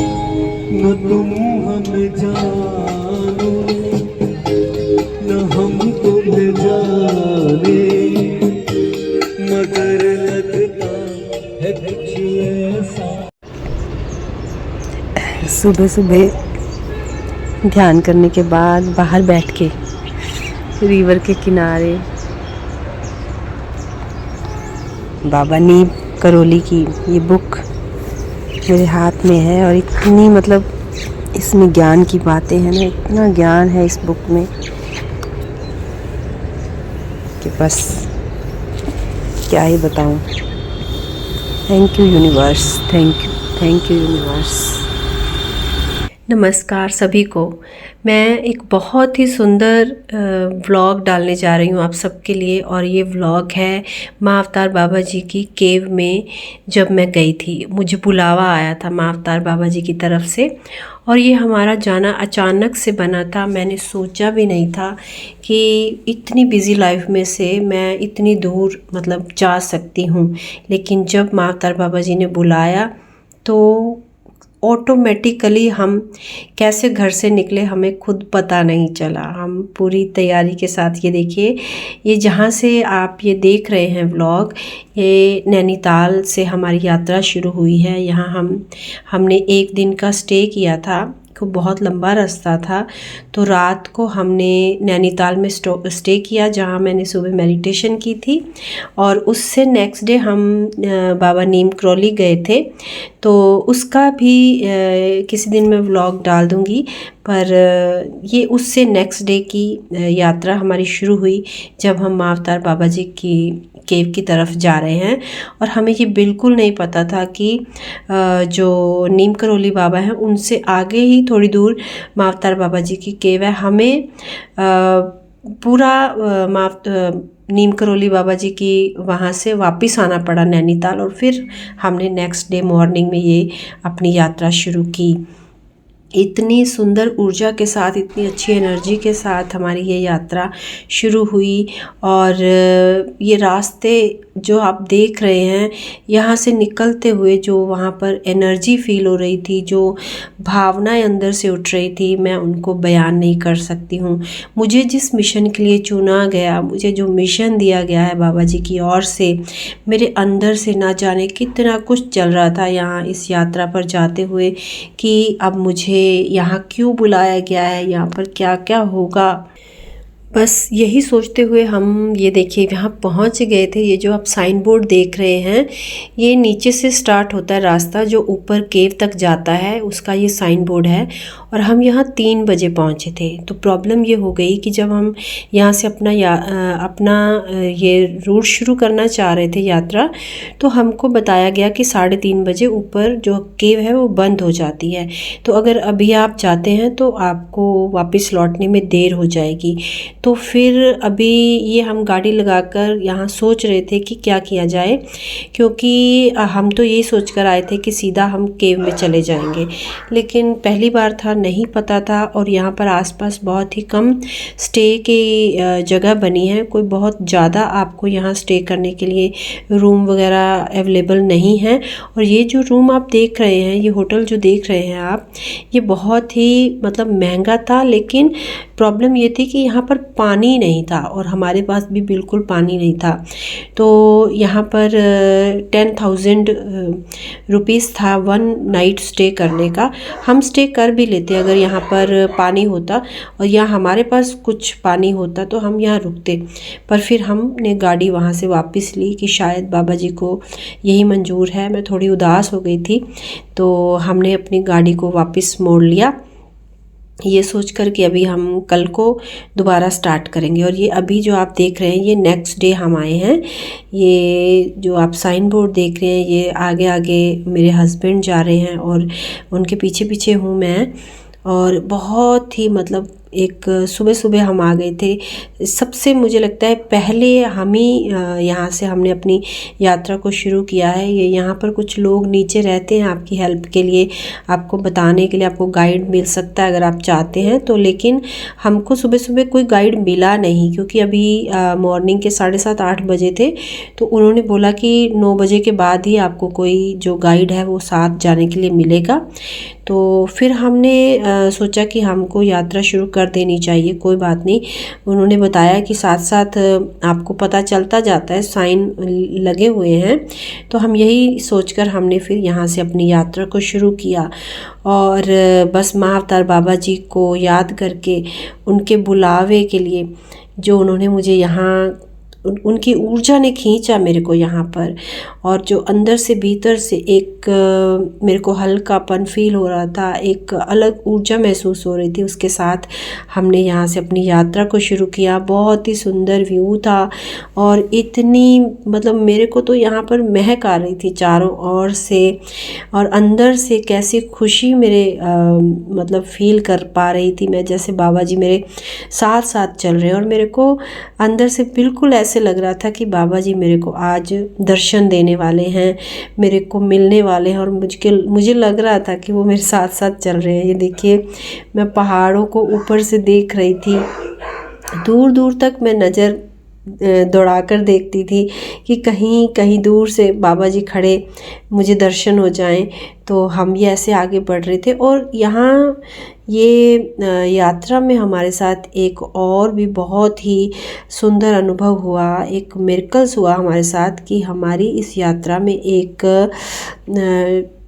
न तुम हमें जानो न हम तुम्हें जाने, मगर लगता है कुछ ऐसा। सुबह सुबह ध्यान करने के बाद बाहर बैठ के रिवर के किनारे बाबा नीम करोली की ये बुक मेरे हाथ में है और इतनी मतलब इसमें ज्ञान की बातें हैं ना, इतना ज्ञान है इस बुक में कि बस क्या ही बताऊं। Thank you universe, thank you universe. नमस्कार सभी को। मैं एक बहुत ही सुंदर व्लॉग डालने जा रही हूँ आप सबके लिए, और ये व्लॉग है माँ अवतार बाबा जी की केव में जब मैं गई थी। मुझे बुलावा आया था माँ अवतार बाबा जी की तरफ से, और ये हमारा जाना अचानक से बना था। मैंने सोचा भी नहीं था कि इतनी बिज़ी लाइफ में से मैं इतनी दूर मतलब जा सकती हूँ, लेकिन जब माँ अवतार बाबा जी ने बुलाया तो ऑटोमेटिकली हम कैसे घर से निकले हमें खुद पता नहीं चला। हम पूरी तैयारी के साथ, ये देखिए, ये जहाँ से आप ये देख रहे हैं व्लॉग, ये नैनीताल से हमारी यात्रा शुरू हुई है। यहाँ हमने एक दिन का स्टे किया था, को बहुत लंबा रास्ता था, तो रात को हमने नैनीताल में स्टे किया जहाँ मैंने सुबह मेडिटेशन की थी, और उससे नेक्स्ट डे हम बाबा नीम करोली गए थे। तो उसका भी किसी दिन मैं व्लॉग डाल दूँगी, पर ये उससे नेक्स्ट डे की यात्रा हमारी शुरू हुई जब हम माँ अवतार बाबा जी की केव की तरफ जा रहे हैं। और हमें ये बिल्कुल नहीं पता था कि जो नीम करोली बाबा हैं उनसे आगे ही थोड़ी दूर माँ अवतार बाबा जी की केव है। हमें पूरा नीम करोली बाबा जी की वहाँ से वापस आना पड़ा नैनीताल, और फिर हमने नेक्स्ट डे मॉर्निंग में ये अपनी यात्रा शुरू की। इतनी सुंदर ऊर्जा के साथ, इतनी अच्छी एनर्जी के साथ हमारी ये यात्रा शुरू हुई। और ये रास्ते जो आप देख रहे हैं, यहाँ से निकलते हुए जो वहाँ पर एनर्जी फील हो रही थी, जो भावनाएं अंदर से उठ रही थी, मैं उनको बयान नहीं कर सकती हूँ। मुझे जिस मिशन के लिए चुना गया, मुझे जो मिशन दिया गया है बाबा जी की ओर से, मेरे अंदर से ना जाने कितना कुछ चल रहा था यहाँ इस यात्रा पर जाते हुए, कि अब मुझे यहाँ क्यों बुलाया गया है, यहाँ पर क्या क्या होगा। बस यही सोचते हुए हम, ये देखिए, यहाँ पहुँच गए थे। ये जो आप साइन बोर्ड देख रहे हैं, ये नीचे से स्टार्ट होता है रास्ता जो ऊपर केव तक जाता है, उसका ये साइन बोर्ड है। और हम यहाँ 3 बजे पहुँचे थे। तो प्रॉब्लम ये हो गई कि जब हम यहाँ से अपना ये रूट शुरू करना चाह रहे थे यात्रा, तो हमको बताया गया कि 3:30 बजे ऊपर जो केव है वो बंद हो जाती है। तो अगर अभी आप जाते हैं तो आपको वापस लौटने में देर हो जाएगी। तो फिर अभी ये हम गाड़ी लगाकर यहाँ सोच रहे थे कि क्या किया जाए, क्योंकि हम तो यही सोच कर आए थे कि सीधा हम केव में चले जाएंगे, लेकिन पहली बार था, नहीं पता था। और यहाँ पर आसपास बहुत ही कम स्टे की जगह बनी है, कोई बहुत ज़्यादा आपको यहाँ स्टे करने के लिए रूम वगैरह अवेलेबल नहीं है। और ये जो रूम आप देख रहे हैं, ये होटल जो देख रहे हैं आप, ये बहुत ही मतलब महंगा था, लेकिन प्रॉब्लम ये थी कि यहाँ पर पानी नहीं था, और हमारे पास भी बिल्कुल पानी नहीं था। तो यहाँ पर 10,000 रुपीज़ था 1 नाइट स्टे करने का। हम स्टे कर भी लेते अगर यहाँ पर पानी होता, और यहाँ हमारे पास कुछ पानी होता तो हम यहाँ रुकते। पर फिर हमने गाड़ी वहाँ से वापस ली कि शायद बाबा जी को यही मंजूर है। मैं थोड़ी उदास हो गई थी, तो हमने अपनी गाड़ी को वापस मोड़ लिया, ये सोच कर कि अभी हम कल को दोबारा स्टार्ट करेंगे। और ये अभी जो आप देख रहे हैं, ये नेक्स्ट डे हम आए हैं। ये जो आप साइन बोर्ड देख रहे हैं, ये आगे आगे मेरे हस्बैंड जा रहे हैं और उनके पीछे पीछे हूँ मैं। और बहुत ही मतलब एक सुबह सुबह हम आ गए थे। सबसे मुझे लगता है पहले हम ही यहाँ से हमने अपनी यात्रा को शुरू किया है। ये यहाँ पर कुछ लोग नीचे रहते हैं आपकी हेल्प के लिए, आपको बताने के लिए, आपको गाइड मिल सकता है अगर आप चाहते हैं तो। लेकिन हमको सुबह सुबह कोई गाइड मिला नहीं, क्योंकि अभी मॉर्निंग के 7:30-8 बजे थे। तो उन्होंने बोला कि 9 बजे के बाद ही आपको कोई जो गाइड है वो साथ जाने के लिए मिलेगा। तो फिर हमने सोचा कि हमको यात्रा शुरू कर देनी चाहिए, कोई बात नहीं। उन्होंने बताया कि साथ साथ आपको पता चलता जाता है, साइन लगे हुए हैं। तो हम यही सोचकर हमने फिर यहाँ से अपनी यात्रा को शुरू किया। और बस महाअवतार बाबा जी को याद करके, उनके बुलावे के लिए जो उन्होंने मुझे यहाँ, उनकी ऊर्जा ने खींचा मेरे को यहाँ पर। और जो अंदर से भीतर से एक मेरे को हल्कापन फील हो रहा था, एक अलग ऊर्जा महसूस हो रही थी, उसके साथ हमने यहाँ से अपनी यात्रा को शुरू किया। बहुत ही सुंदर व्यू था और इतनी मतलब मेरे को तो यहाँ पर महक आ रही थी चारों ओर से, और अंदर से कैसी खुशी मेरे मतलब फील कर पा रही थी मैं, जैसे बाबा जी मेरे साथ साथ चल रहे हैं। और मेरे को अंदर से बिल्कुल ऐसे लग रहा था कि बाबा जी मेरे को आज दर्शन देने वाले हैं, मेरे को मिलने वाले हैं। और मुझे लग रहा था कि वो मेरे साथ साथ चल रहे हैं। ये देखिए, मैं पहाड़ों को ऊपर से देख रही थी, दूर दूर तक मैं नज़र दौड़ाकर देखती थी कि कहीं कहीं दूर से बाबा जी खड़े, मुझे दर्शन हो जाएं। तो हम ये ऐसे आगे बढ़ रहे थे। और यहाँ ये यात्रा में हमारे साथ एक और भी बहुत ही सुंदर अनुभव हुआ, एक मिरेकल्स हुआ हमारे साथ कि हमारी इस यात्रा में एक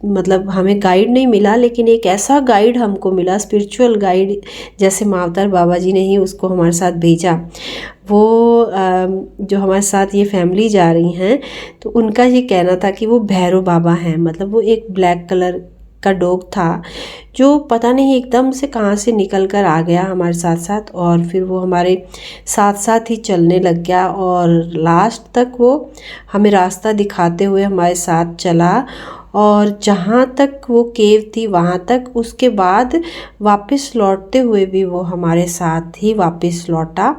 मतलब हमें गाइड नहीं मिला, लेकिन एक ऐसा गाइड हमको मिला, स्पिरिचुअल गाइड, जैसे महाअवतार बाबा जी ने ही उसको हमारे साथ भेजा। वो जो हमारे साथ ये फैमिली जा रही हैं, तो उनका ये कहना था कि वो भैरव बाबा हैं। मतलब वो एक ब्लैक कलर का डॉग था जो पता नहीं एकदम से कहाँ से निकल कर आ गया हमारे साथ साथ, और फिर वो हमारे साथ साथ ही चलने लग गया और लास्ट तक वो हमें रास्ता दिखाते हुए हमारे साथ चला। और जहाँ तक वो केव थी वहाँ तक, उसके बाद वापस लौटते हुए भी वो हमारे साथ ही वापस लौटा।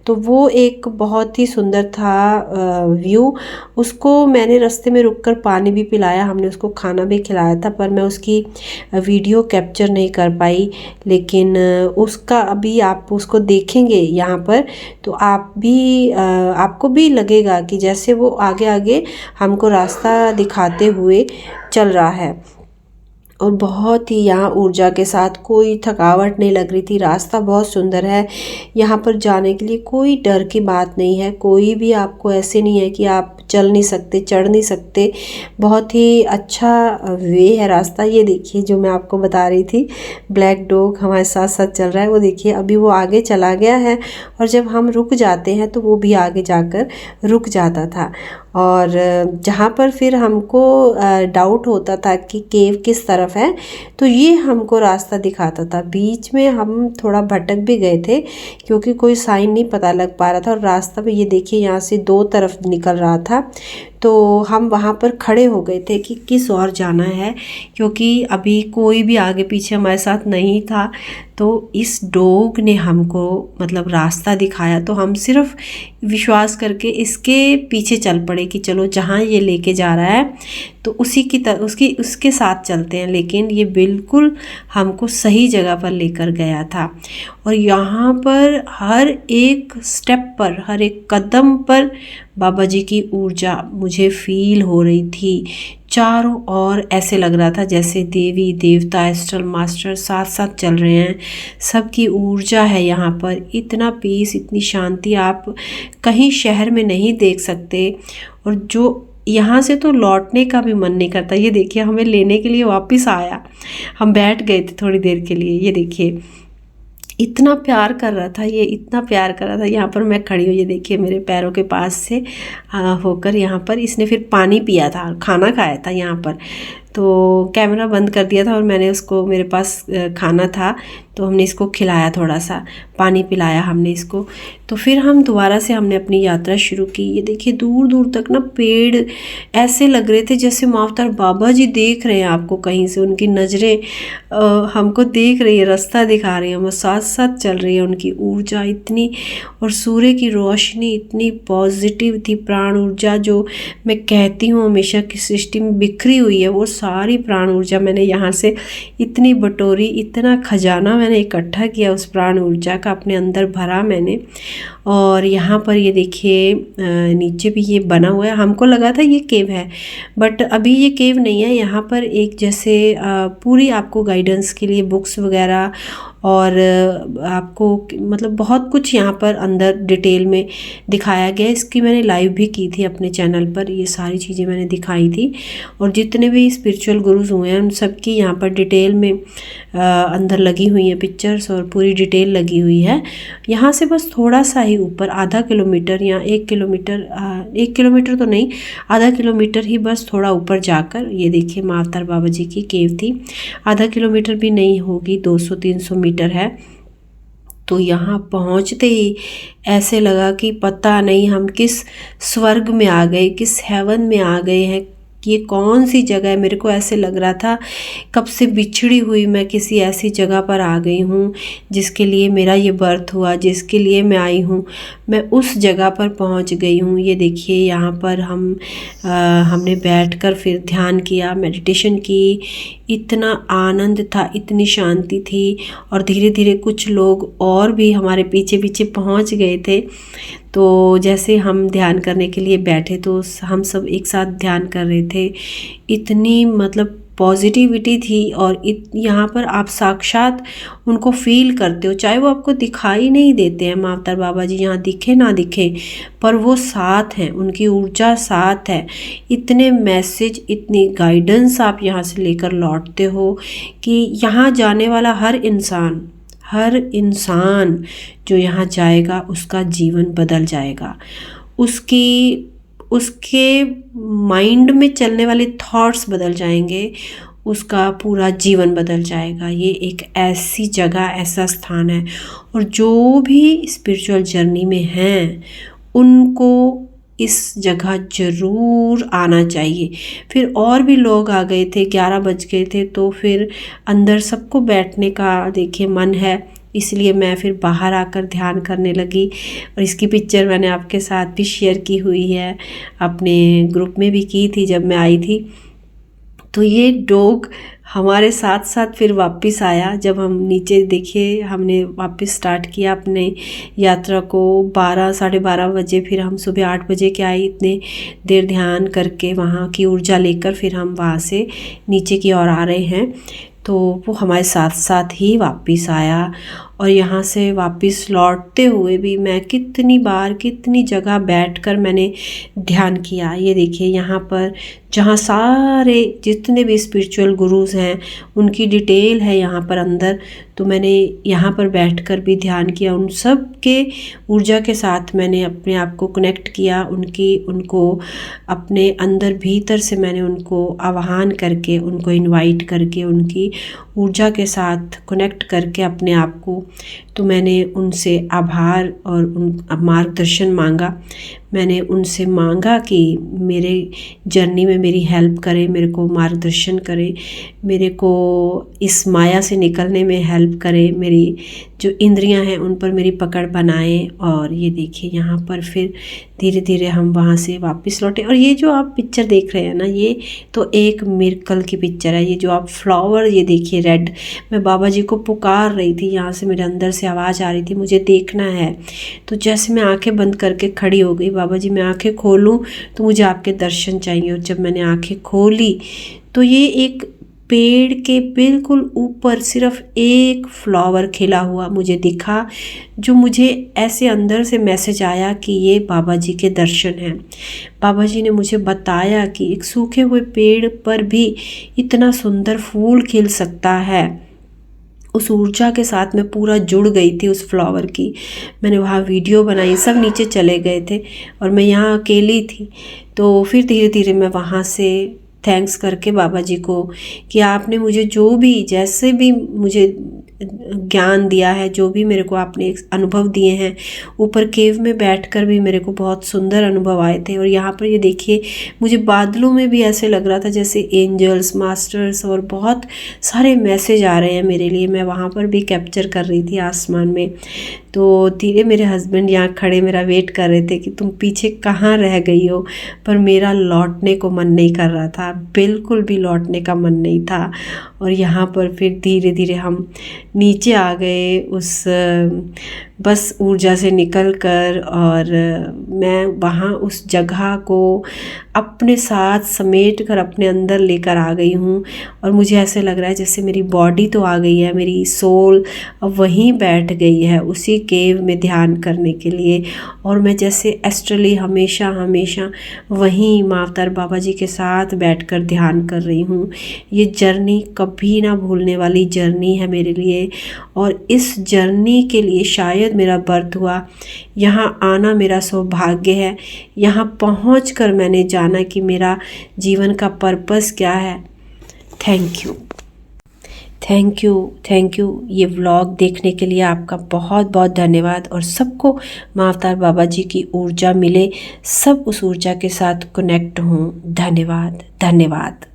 तो वो एक बहुत ही सुंदर था व्यू। उसको मैंने रास्ते में रुककर पानी भी पिलाया, हमने उसको खाना भी खिलाया था, पर मैं उसकी वीडियो कैप्चर नहीं कर पाई। लेकिन उसका अभी आप उसको देखेंगे यहाँ पर तो आपको भी लगेगा कि जैसे वो आगे आगे हमको रास्ता दिखाते हुए चल रहा है। और बहुत ही यहाँ ऊर्जा के साथ, कोई थकावट नहीं लग रही थी। रास्ता बहुत सुंदर है, यहाँ पर जाने के लिए कोई डर की बात नहीं है। कोई भी आपको ऐसे नहीं है कि आप चल नहीं सकते, चढ़ नहीं सकते। बहुत ही अच्छा वे है रास्ता। ये देखिए जो मैं आपको बता रही थी, ब्लैक डॉग हमारे साथ साथ चल रहा है। वो देखिए अभी वो आगे चला गया है, और जब हम रुक जाते हैं तो वो भी आगे जाकर रुक जाता था। और जहाँ पर फिर हमको डाउट होता था कि केव किस तरफ है, तो ये हमको रास्ता दिखाता था। बीच में हम थोड़ा भटक भी गए थे क्योंकि कोई साइन नहीं पता लग पा रहा था, और रास्ता भी ये देखिए यहाँ से 2 तरफ निकल रहा था। तो हम वहाँ पर खड़े हो गए थे कि किस ओर जाना है, क्योंकि अभी कोई भी आगे पीछे हमारे साथ नहीं था। तो इस डॉग ने हमको मतलब रास्ता दिखाया, तो हम सिर्फ विश्वास करके इसके पीछे चल पड़े कि चलो जहाँ ये लेके जा रहा है तो उसके साथ चलते हैं। लेकिन ये बिल्कुल हमको सही जगह पर लेकर गया था। और यहाँ पर हर एक स्टेप पर, हर एक कदम पर बाबा जी की ऊर्जा मुझे फील हो रही थी। चारों ओर ऐसे लग रहा था जैसे देवी देवता, एस्ट्रल मास्टर साथ साथ चल रहे हैं। सबकी ऊर्जा है यहाँ पर, इतना पीस, इतनी शांति आप कहीं शहर में नहीं देख सकते। और जो यहाँ से तो लौटने का भी मन नहीं करता। ये देखिए हमें लेने के लिए वापस आया, हम बैठ गए थे थोड़ी देर के लिए। ये देखिए इतना प्यार कर रहा था, ये इतना प्यार कर रहा था। यहाँ पर मैं खड़ी हूँ, ये देखिए मेरे पैरों के पास से होकर यहाँ पर इसने फिर पानी पिया था, खाना खाया था यहाँ पर। तो कैमरा बंद कर दिया था और मैंने उसको, मेरे पास खाना था तो हमने इसको खिलाया, थोड़ा सा पानी पिलाया हमने इसको। तो फिर हम दोबारा से हमने अपनी यात्रा शुरू की। ये देखिए दूर दूर तक ना पेड़ ऐसे लग रहे थे जैसे माँ अवतार बाबा जी देख रहे हैं आपको कहीं से, उनकी नज़रें हमको देख रही है, रास्ता दिखा रही है, हम साथ साथ चल रही है। उनकी ऊर्जा इतनी, और सूर्य की रोशनी इतनी पॉजिटिव थी, प्राण ऊर्जा जो मैं कहती हूँ हमेशा कि सृष्टि में बिखरी हुई है, वो सारी प्राण ऊर्जा मैंने यहाँ से इतनी बटोरी, इतना खजाना मैंने इकट्ठा किया उस प्राण ऊर्जा का, अपने अंदर भरा मैंने। और यहाँ पर ये देखिए नीचे भी ये बना हुआ है, हमको लगा था ये केव है बट अभी ये केव नहीं है। यहाँ पर एक जैसे पूरी आपको गाइडेंस के लिए बुक्स वगैरह और आपको मतलब बहुत कुछ यहाँ पर अंदर डिटेल में दिखाया गया। इसकी मैंने लाइव भी की थी अपने चैनल पर, ये सारी चीज़ें मैंने दिखाई थी। और जितने भी स्पिरिचुअल गुरुज हुए हैं उन सब की यहाँ पर डिटेल में अंदर लगी हुई हैं पिक्चर्स और पूरी डिटेल लगी हुई है। यहाँ से बस थोड़ा सा ही ऊपर आधा किलोमीटर या 1 किलोमीटर, 1 किलोमीटर तो नहीं, आधा किलोमीटर ही बस थोड़ा ऊपर जाकर ये देखिए माँ अवतार बाबा जी की केव थी। आधा किलोमीटर भी नहीं होगी, 200-300 मीटर है। तो यहाँ पहुँचते ही ऐसे लगा कि पता नहीं हम किस स्वर्ग में आ गए, किस हेवन में आ गए हैं, कि ये कौन सी जगह है। मेरे को ऐसे लग रहा था कब से बिछड़ी हुई मैं किसी ऐसी जगह पर आ गई हूँ जिसके लिए मेरा ये बर्थ हुआ, जिसके लिए मैं आई हूँ, मैं उस जगह पर पहुँच गई हूँ। ये देखिए यहाँ पर हमने बैठकर फिर ध्यान किया, मेडिटेशन की, इतना आनंद था, इतनी शांति थी। और धीरे धीरे कुछ लोग और भी हमारे पीछे पीछे पहुँच गए थे। तो जैसे हम ध्यान करने के लिए बैठे तो हम सब एक साथ ध्यान कर रहे थे। इतनी मतलब पॉजिटिविटी थी और यहाँ पर आप साक्षात उनको फील करते हो, चाहे वो आपको दिखाई नहीं देते हैं। माँ अवतार बाबा जी यहाँ दिखे ना दिखे पर वो साथ हैं, उनकी ऊर्जा साथ है। इतने मैसेज, इतनी गाइडेंस आप यहाँ से लेकर लौटते हो कि यहाँ जाने वाला हर इंसान जो यहाँ जाएगा उसका जीवन बदल जाएगा, उसके माइंड में चलने वाले थॉट्स बदल जाएंगे, उसका पूरा जीवन बदल जाएगा। ये एक ऐसी जगह, ऐसा स्थान है। और जो भी स्पिरिचुअल जर्नी में हैं उनको इस जगह ज़रूर आना चाहिए। फिर और भी लोग आ गए थे, 11 बज गए थे, तो फिर अंदर सबको बैठने का देखिए मन है, इसलिए मैं फिर बाहर आकर ध्यान करने लगी। और इसकी पिक्चर मैंने आपके साथ भी शेयर की हुई है, अपने ग्रुप में भी की थी जब मैं आई थी। तो ये डॉग हमारे साथ साथ फिर वापस आया। जब हम नीचे देखिए, हमने वापस स्टार्ट किया अपने यात्रा को 12-12:30 बजे, फिर हम सुबह 8 बजे के आए। इतने देर ध्यान करके वहाँ की ऊर्जा लेकर फिर हम वहाँ से नीचे की ओर आ रहे हैं। तो वो हमारे साथ साथ ही वापस आया। और यहाँ से वापस लौटते हुए भी मैं कितनी जगह बैठकर मैंने ध्यान किया। ये देखिए यहाँ पर जहाँ सारे जितने भी स्पिरिचुअल गुरुज हैं उनकी डिटेल है यहाँ पर अंदर। तो मैंने यहाँ पर बैठकर भी ध्यान किया, उन सब के ऊर्जा के साथ मैंने अपने आप को कनेक्ट किया। उनको अपने अंदर भीतर से मैंने उनको आह्वान करके, उनको इनवाइट करके, उनकी ऊर्जा के साथ कनेक्ट करके अपने आप को, तो मैंने उनसे आभार और मार्गदर्शन मांगा। मैंने उनसे मांगा कि मेरे जर्नी में मेरी हेल्प करें, मेरे को मार्गदर्शन करें, मेरे को इस माया से निकलने में हेल्प करें, मेरी जो इंद्रियां हैं उन पर मेरी पकड़ बनाएं। और ये देखिए यहाँ पर फिर धीरे धीरे हम वहाँ से वापस लौटे। और ये जो आप पिक्चर देख रहे हैं ना, ये तो एक मिरेकल की पिक्चर है। ये जो आप फ्लावर ये देखिए रेड, मैं बाबा जी को पुकार रही थी, यहाँ से मेरे अंदर से आवाज़ आ रही थी मुझे देखना है। तो जैसे मैं आंखें बंद करके खड़ी हो गई, बाबा जी मैं आंखें खोलूं तो मुझे आपके दर्शन चाहिए। और जब मैंने आंखें खोली तो ये एक पेड़ के बिल्कुल ऊपर सिर्फ एक फ्लावर खिला हुआ मुझे दिखा, जो मुझे ऐसे अंदर से मैसेज आया कि ये बाबा जी के दर्शन हैं। बाबा जी ने मुझे बताया कि एक सूखे हुए पेड़ पर भी इतना सुंदर फूल खिल सकता है। उस ऊर्जा के साथ मैं पूरा जुड़ गई थी उस फ्लावर की। मैंने वहाँ वीडियो बनाई, सब नीचे चले गए थे और मैं यहाँ अकेली थी। तो फिर धीरे धीरे मैं वहाँ से थैंक्स करके बाबा जी को कि आपने मुझे जो भी जैसे भी मुझे ज्ञान दिया है, जो भी मेरे को आपने अनुभव दिए हैं, ऊपर केव में बैठकर भी मेरे को बहुत सुंदर अनुभव आए थे। और यहाँ पर ये देखिए, मुझे बादलों में भी ऐसे लग रहा था जैसे एंजल्स, मास्टर्स और बहुत सारे मैसेज आ रहे हैं मेरे लिए। मैं वहाँ पर भी कैप्चर कर रही थी आसमान में। तो धीरे मेरे हस्बैंड यहाँ खड़े मेरा वेट कर रहे थे कि तुम पीछे कहाँ रह गई हो, पर मेरा लौटने को मन नहीं कर रहा था, बिल्कुल भी लौटने का मन नहीं था। और यहाँ पर फिर धीरे धीरे हम नीचे आ गए उस बस ऊर्जा से निकलकर, और मैं वहाँ उस जगह को अपने साथ समेट कर अपने अंदर लेकर आ गई हूँ। और मुझे ऐसे लग रहा है जैसे मेरी बॉडी तो आ गई है, मेरी सोल अब वहीं बैठ गई है उसी केव में ध्यान करने के लिए। और मैं जैसे एस्ट्रली हमेशा हमेशा वहीं माँ अवतार बाबा जी के साथ बैठकर ध्यान कर रही हूँ। ये जर्नी कभी ना भूलने वाली जर्नी है मेरे लिए, और इस जर्नी के लिए शायद मेरा बर्थ हुआ। यहाँ आना मेरा सौभाग्य है। यहाँ पहुँचकर मैंने जाना कि मेरा जीवन का पर्पस क्या है। Thank you, thank you, thank you. ये व्लॉग देखने के लिए आपका बहुत बहुत धन्यवाद। और सबको माँ अवतार बाबा जी की ऊर्जा मिले, सब उस ऊर्जा के साथ कनेक्ट हों। धन्यवाद, धन्यवाद।